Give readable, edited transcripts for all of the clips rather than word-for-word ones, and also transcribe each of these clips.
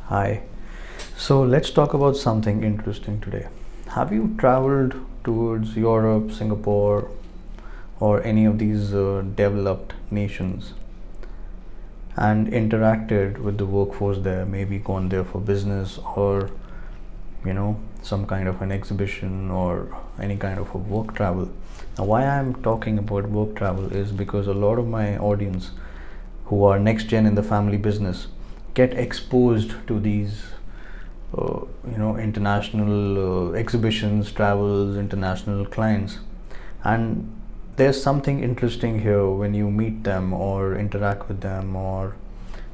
Hi. So let's talk about something interesting today. Have you traveled towards Europe, Singapore, or any of these developed nations and interacted with the workforce there? Maybe gone there for business or some kind of an exhibition or any kind of a work travel. Now, why I'm talking about work travel is because a lot of my audience who are next gen in the family business get exposed to these international exhibitions, travels, international clients. And there's something interesting here when you meet them or interact with them or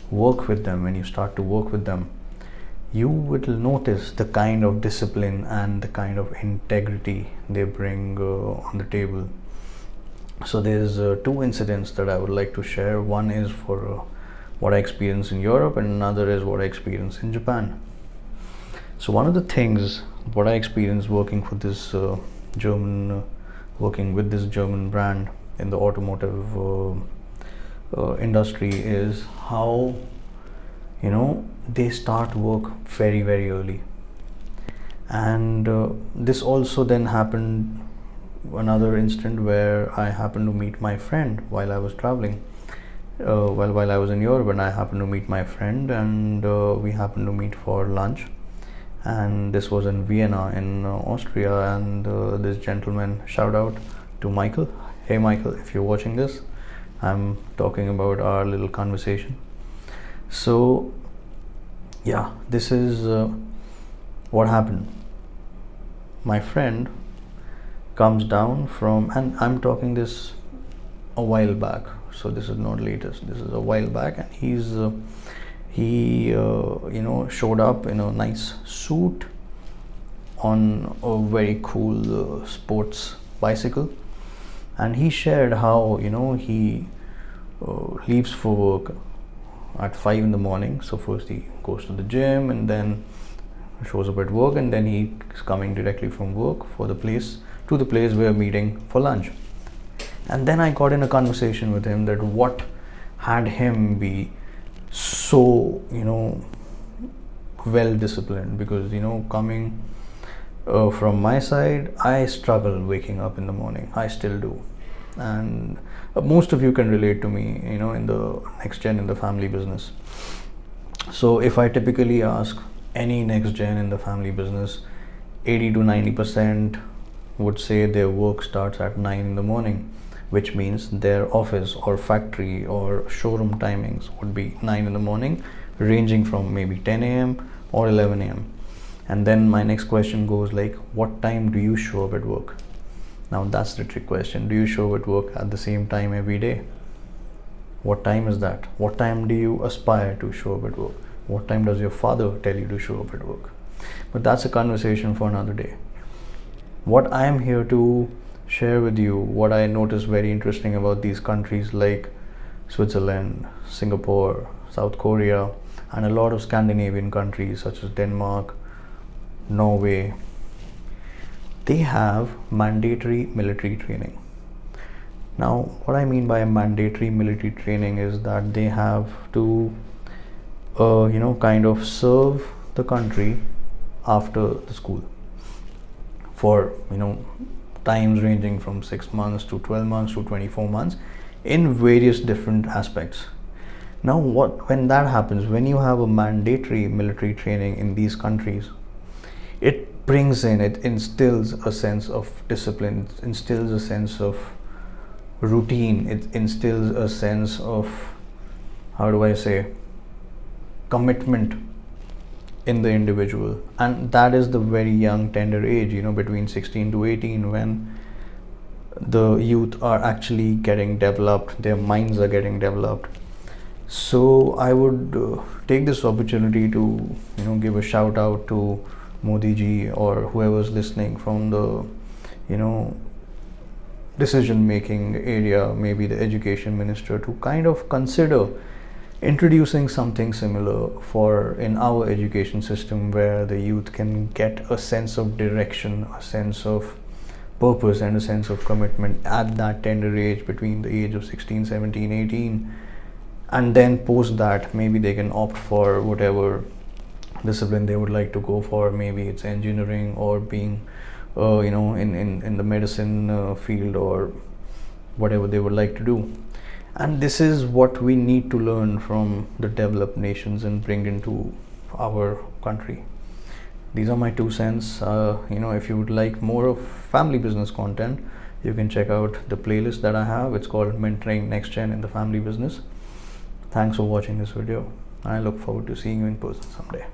work with them. When you start to work with them, you will notice the kind of discipline and the kind of integrity they bring on the table. So there's two incidents that I would like to share. One is for what I experienced in Europe, and another is what I experienced in Japan. So one of the things what I experienced working for this working with this German brand in the automotive industry is how they start work very very early. And this also then happened another instant where I happened to meet my friend while I was traveling. While I was in Europe, and I happened to meet my friend, and we happened to meet for lunch. And this was in Vienna, in Austria. And this gentleman, shout out to Michael. Hey, Michael, if you're watching this, I'm talking about our little conversation. So, yeah, this is what happened. My friend comes down from, and I'm talking this a while back, so this is not latest, this is a while back. And he showed up in a nice suit on a very cool sports bicycle. And he shared how he leaves for work at 5 in the morning. So first he goes to the gym and then shows up at work, and then he is coming directly from work to the place we're meeting for lunch. And then I got in a conversation with him that what had him be so well disciplined, because coming from my side, I struggle waking up in the morning. I still do. And most of you can relate to me in the next gen in the family business. So if I typically ask any next gen in the family business, 80 to 90% would say their work starts at 9 in the morning, which means their office or factory or showroom timings would be 9 in the morning, ranging from maybe 10 a.m. or 11 a.m. And then my next question goes like, what time do you show up at work? Now that's the trick question. Do you show up at work at the same time every day? What time is that? What time do you aspire to show up at work? What time does your father tell you to show up at work? But that's a conversation for another day. What I am here to share with you, what I noticed very interesting about these countries like Switzerland, Singapore, South Korea, and a lot of Scandinavian countries such as Denmark, Norway, they have mandatory military training. Now, what I mean by mandatory military training is that they have to kind of serve the country after the school for times ranging from 6 months to 12 months to 24 months in various different aspects. Now when that happens, when you have a mandatory military training in these countries, it instills a sense of discipline, it instills a sense of routine, it instills a sense of, commitment in the individual. And that is the very young tender age, between 16 to 18, when the youth are actually getting developed, their minds are getting developed. So I would take this opportunity to give a shout out to Modi ji or whoever's listening from the decision making area, maybe the education minister, to kind of consider introducing something similar for in our education system, where the youth can get a sense of direction, a sense of purpose, and a sense of commitment at that tender age, between the age of 16, 17, 18. And then post that, maybe they can opt for whatever discipline they would like to go for. Maybe it's engineering or being in the medicine field, or whatever they would like to do. And this is what we need to learn from the developed nations and bring into our country. These are my 2 cents. If you would like more of family business content, you can check out the playlist that I have. It's called Mentoring Next Gen in the Family Business. Thanks for watching this video. I look forward to seeing you in person someday.